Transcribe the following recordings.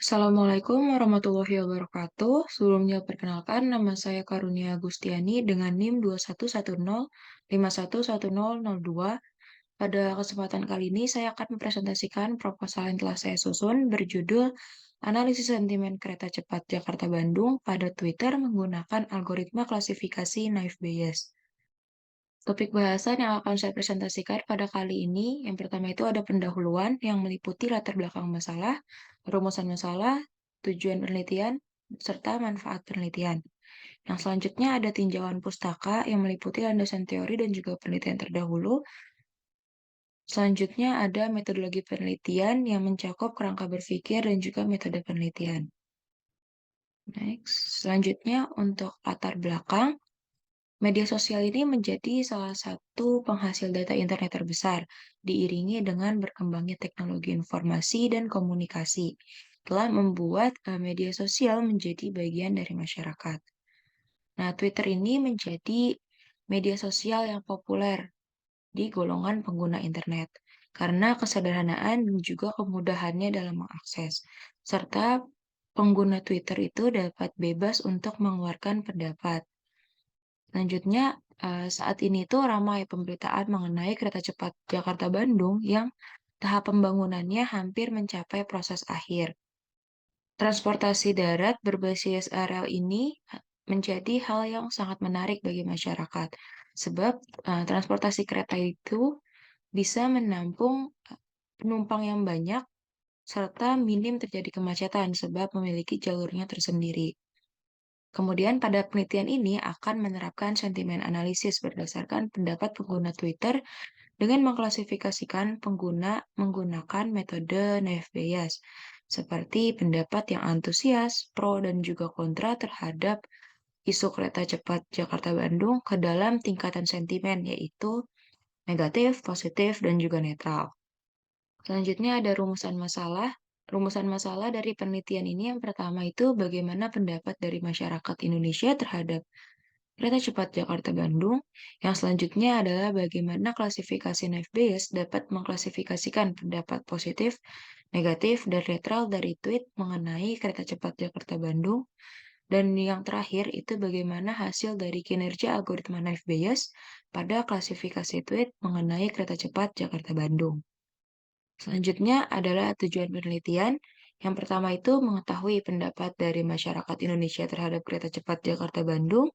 Assalamualaikum warahmatullahi wabarakatuh. Sebelumnya perkenalkan nama saya Karunia Agustiani dengan NIM 2110511002. Pada kesempatan kali ini saya akan mempresentasikan proposal yang telah saya susun berjudul Analisis Sentimen Kereta Cepat Jakarta-Bandung pada Twitter menggunakan algoritma klasifikasi Naive Bayes. Topik bahasan yang akan saya presentasikan pada kali ini, yang pertama itu ada pendahuluan yang meliputi latar belakang masalah, rumusan masalah, tujuan penelitian, serta manfaat penelitian. Yang selanjutnya ada tinjauan pustaka yang meliputi landasan teori dan juga penelitian terdahulu. Selanjutnya ada metodologi penelitian yang mencakup kerangka berpikir dan juga metode penelitian. Next. Selanjutnya untuk latar belakang, media sosial ini menjadi salah satu penghasil data internet terbesar, diiringi dengan berkembangnya teknologi informasi dan komunikasi, telah membuat media sosial menjadi bagian dari masyarakat. Nah, Twitter ini menjadi media sosial yang populer di golongan pengguna internet karena kesederhanaan dan juga kemudahannya dalam mengakses, serta pengguna Twitter itu dapat bebas untuk mengeluarkan pendapat. Selanjutnya, saat ini tuh ramai pemberitaan mengenai kereta cepat Jakarta-Bandung yang tahap pembangunannya hampir mencapai proses akhir. Transportasi darat berbasis rel ini menjadi hal yang sangat menarik bagi masyarakat, sebab transportasi kereta itu bisa menampung penumpang yang banyak serta minim terjadi kemacetan sebab memiliki jalurnya tersendiri. Kemudian pada penelitian ini akan menerapkan sentimen analisis berdasarkan pendapat pengguna Twitter dengan mengklasifikasikan pengguna menggunakan metode Naive Bayes, seperti pendapat yang antusias, pro, dan juga kontra terhadap isu kereta cepat Jakarta-Bandung ke dalam tingkatan sentimen, yaitu negatif, positif, dan juga netral. Selanjutnya ada rumusan masalah. Rumusan masalah dari penelitian ini yang pertama itu bagaimana pendapat dari masyarakat Indonesia terhadap kereta cepat Jakarta-Bandung. Yang selanjutnya adalah bagaimana klasifikasi Naive Bayes dapat mengklasifikasikan pendapat positif, negatif, dan netral dari tweet mengenai kereta cepat Jakarta-Bandung. Dan yang terakhir itu bagaimana hasil dari kinerja algoritma Naive Bayes pada klasifikasi tweet mengenai kereta cepat Jakarta-Bandung. Selanjutnya adalah tujuan penelitian. Yang pertama itu mengetahui pendapat dari masyarakat Indonesia terhadap kereta cepat Jakarta-Bandung.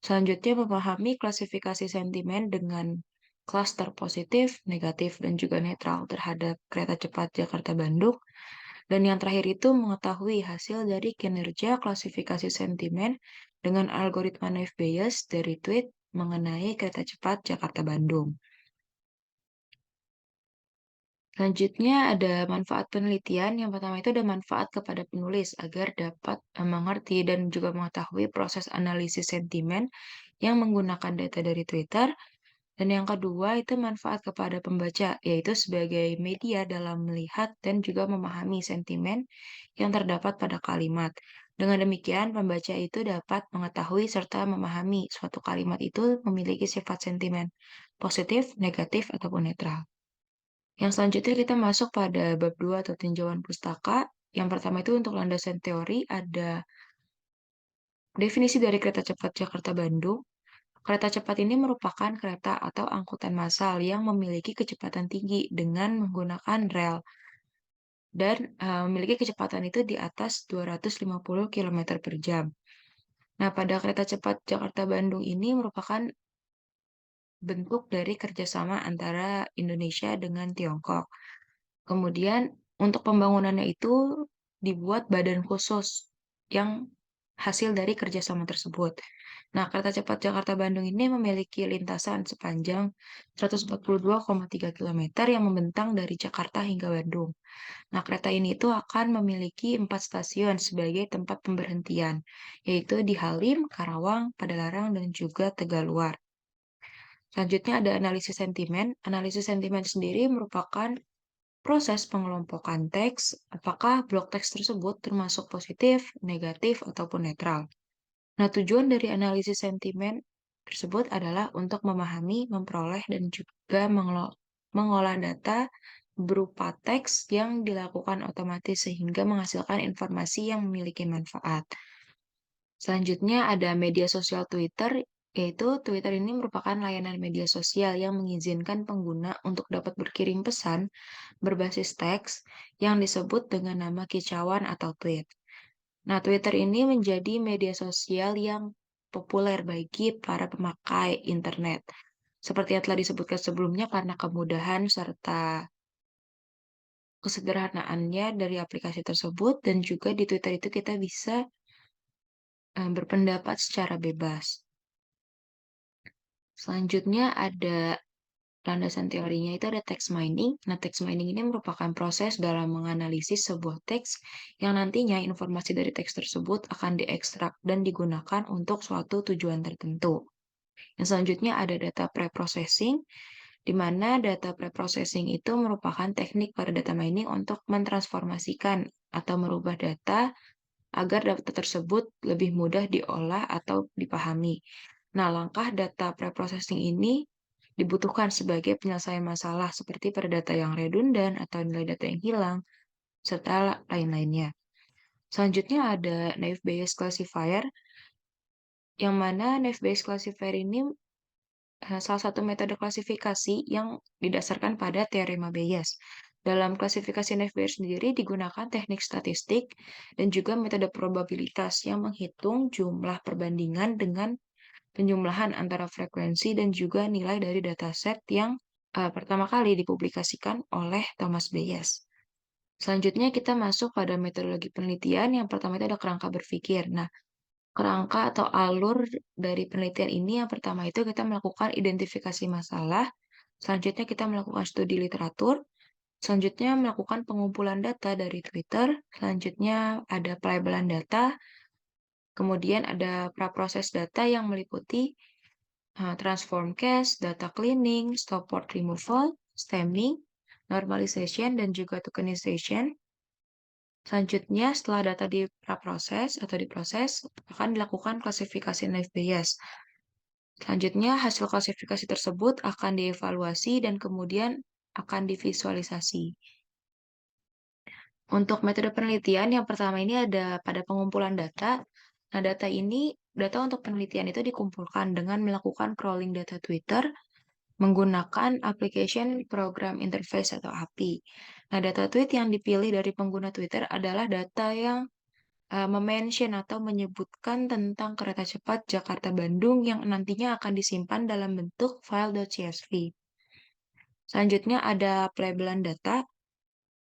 Selanjutnya memahami klasifikasi sentimen dengan klaster positif, negatif, dan juga netral terhadap kereta cepat Jakarta-Bandung. Dan yang terakhir itu mengetahui hasil dari kinerja klasifikasi sentimen dengan algoritma Naive Bayes dari tweet mengenai kereta cepat Jakarta-Bandung. Selanjutnya ada manfaat penelitian. Yang pertama itu ada manfaat kepada penulis agar dapat mengerti dan juga mengetahui proses analisis sentimen yang menggunakan data dari Twitter. Dan yang kedua itu manfaat kepada pembaca, yaitu sebagai media dalam melihat dan juga memahami sentimen yang terdapat pada kalimat. Dengan demikian, pembaca itu dapat mengetahui serta memahami suatu kalimat itu memiliki sifat sentimen positif, negatif, ataupun netral. Yang selanjutnya kita masuk pada bab 2 atau tinjauan pustaka. Yang pertama itu untuk landasan teori ada definisi dari kereta cepat Jakarta-Bandung. Kereta cepat ini merupakan kereta atau angkutan massal yang memiliki kecepatan tinggi dengan menggunakan rel dan memiliki kecepatan itu di atas 250 km per jam. Nah, pada kereta cepat Jakarta-Bandung ini merupakan bentuk dari kerjasama antara Indonesia dengan Tiongkok. Kemudian untuk pembangunannya itu dibuat badan khusus yang hasil dari kerjasama tersebut. Nah, kereta cepat Jakarta-Bandung ini memiliki lintasan sepanjang 142,3 km yang membentang dari Jakarta hingga Bandung. Nah, kereta ini itu akan memiliki 4 stasiun sebagai tempat pemberhentian, yaitu di Halim, Karawang, Padalarang, dan juga Tegaluar. Selanjutnya ada analisis sentimen. Analisis sentimen sendiri merupakan proses pengelompokan teks, apakah blok teks tersebut termasuk positif, negatif, ataupun netral. Nah, tujuan dari analisis sentimen tersebut adalah untuk memahami, memperoleh, dan juga mengolah data berupa teks yang dilakukan otomatis sehingga menghasilkan informasi yang memiliki manfaat. Selanjutnya ada media sosial Twitter, yaitu Twitter ini merupakan layanan media sosial yang mengizinkan pengguna untuk dapat berkirim pesan berbasis teks yang disebut dengan nama kicauan atau tweet. Nah, Twitter ini menjadi media sosial yang populer bagi para pemakai internet. Seperti yang telah disebutkan sebelumnya karena kemudahan serta kesederhanaannya dari aplikasi tersebut dan juga di Twitter itu kita bisa berpendapat secara bebas. Selanjutnya ada landasan teorinya itu ada text mining. Nah, text mining ini merupakan proses dalam menganalisis sebuah teks yang nantinya informasi dari teks tersebut akan diekstrak dan digunakan untuk suatu tujuan tertentu. Yang selanjutnya ada data preprocessing, di mana data preprocessing itu merupakan teknik pada data mining untuk mentransformasikan atau merubah data agar data tersebut lebih mudah diolah atau dipahami. Nah, langkah data preprocessing ini dibutuhkan sebagai penyelesaian masalah seperti pada data yang redundan atau nilai data yang hilang, serta lain-lainnya. Selanjutnya ada naive Bayes classifier, yang mana naive Bayes classifier ini salah satu metode klasifikasi yang didasarkan pada teorema Bayes. Dalam klasifikasi naive Bayes sendiri digunakan teknik statistik dan juga metode probabilitas yang menghitung jumlah perbandingan dengan penjumlahan antara frekuensi dan juga nilai dari dataset yang pertama kali dipublikasikan oleh Thomas Bayes. Selanjutnya kita masuk pada metodologi penelitian. Yang pertama itu ada kerangka berpikir. Nah, kerangka atau alur dari penelitian ini yang pertama itu kita melakukan identifikasi masalah, selanjutnya kita melakukan studi literatur, selanjutnya melakukan pengumpulan data dari Twitter, selanjutnya ada pelabelan data, kemudian ada praproses data yang meliputi transform case, data cleaning, stop port removal, stemming, normalization, dan juga tokenization. Selanjutnya, setelah data diproses atau diproses, akan dilakukan klasifikasi naive Bayes. Selanjutnya, hasil klasifikasi tersebut akan dievaluasi dan kemudian akan divisualisasi. Untuk metode penelitian, yang pertama ini ada pada pengumpulan data. Nah, data untuk penelitian itu dikumpulkan dengan melakukan crawling data Twitter menggunakan application program interface atau API. Nah, data tweet yang dipilih dari pengguna Twitter adalah data yang memention atau menyebutkan tentang kereta cepat Jakarta-Bandung yang nantinya akan disimpan dalam bentuk file.csv. Selanjutnya ada pelabelan data.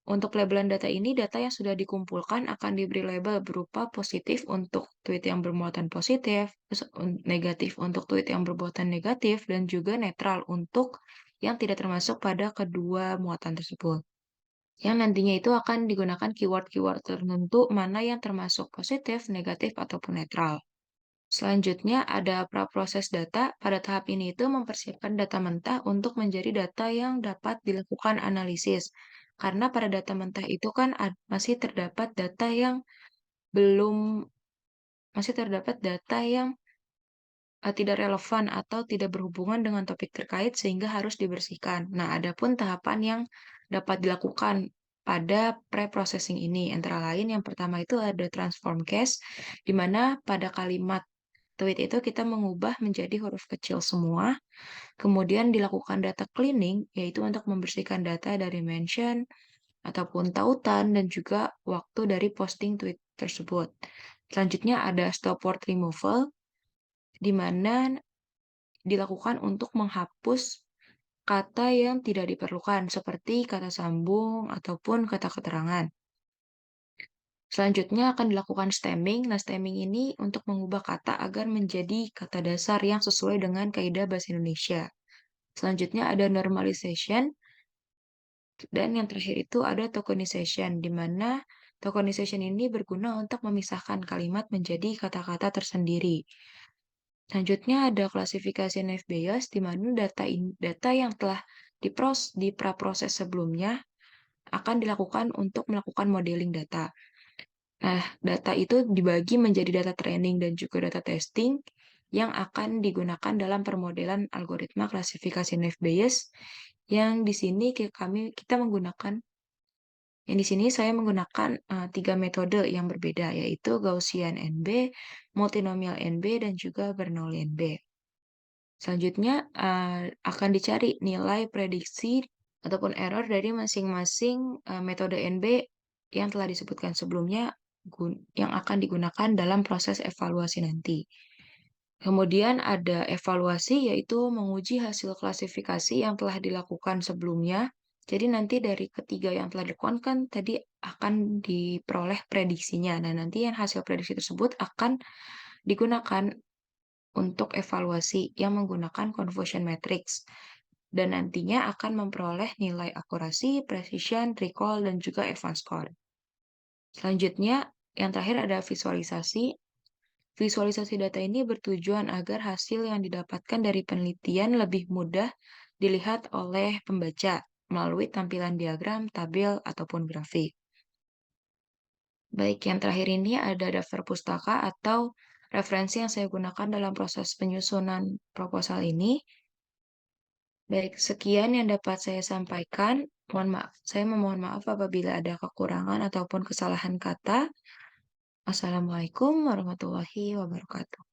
Untuk pelabelan data ini, data yang sudah dikumpulkan akan diberi label berupa positif untuk tweet yang bermuatan positif, negatif untuk tweet yang bermuatan negatif, dan juga netral untuk yang tidak termasuk pada kedua muatan tersebut. Yang nantinya itu akan digunakan keyword-keyword tertentu mana yang termasuk positif, negatif, ataupun netral. Selanjutnya ada praproses data. Pada tahap ini itu mempersiapkan data mentah untuk menjadi data yang dapat dilakukan analisis. Karena pada data mentah itu kan masih terdapat data yang belum, masih terdapat data yang tidak relevan atau tidak berhubungan dengan topik terkait sehingga harus dibersihkan. Nah, adapun tahapan yang dapat dilakukan pada pre-processing ini, antara lain yang pertama itu ada transform case, di mana pada kalimat tweet itu kita mengubah menjadi huruf kecil semua, kemudian dilakukan data cleaning, yaitu untuk membersihkan data dari mention, ataupun tautan, dan juga waktu dari posting tweet tersebut. Selanjutnya ada stop word removal, di mana dilakukan untuk menghapus kata yang tidak diperlukan, seperti kata sambung ataupun kata keterangan. Selanjutnya akan dilakukan stemming. Nah, stemming ini untuk mengubah kata agar menjadi kata dasar yang sesuai dengan kaidah bahasa Indonesia. Selanjutnya ada normalization. Dan yang terakhir itu ada tokenization, di mana tokenization ini berguna untuk memisahkan kalimat menjadi kata-kata tersendiri. Selanjutnya ada klasifikasi naive Bayes, di mana data yang telah diproses sebelumnya akan dilakukan untuk melakukan modeling data. Nah, data itu dibagi menjadi data training dan juga data testing yang akan digunakan dalam permodelan algoritma klasifikasi naive Bayes Yang di sini kita menggunakan yang di sini saya menggunakan, 3 metode yang berbeda, yaitu Gaussian NB, multinomial NB, dan juga Bernoulli NB. Selanjutnya, akan dicari nilai prediksi ataupun error dari masing-masing, metode NB yang telah disebutkan sebelumnya yang akan digunakan dalam proses evaluasi nanti. Kemudian ada evaluasi, yaitu menguji hasil klasifikasi yang telah dilakukan sebelumnya. Jadi nanti dari ketiga yang telah dilakukan kan tadi akan diperoleh prediksinya. Nah, nanti yang hasil prediksi tersebut akan digunakan untuk evaluasi yang menggunakan confusion matrix. Dan nantinya akan memperoleh nilai akurasi, precision, recall, dan juga advanced score. Selanjutnya, yang terakhir ada visualisasi. Visualisasi data ini bertujuan agar hasil yang didapatkan dari penelitian lebih mudah dilihat oleh pembaca melalui tampilan diagram, tabel, ataupun grafik. Baik, yang terakhir ini ada daftar pustaka atau referensi yang saya gunakan dalam proses penyusunan proposal ini. Baik, sekian yang dapat saya sampaikan. Mohon maaf, saya memohon maaf apabila ada kekurangan ataupun kesalahan kata. Assalamualaikum warahmatullahi wabarakatuh.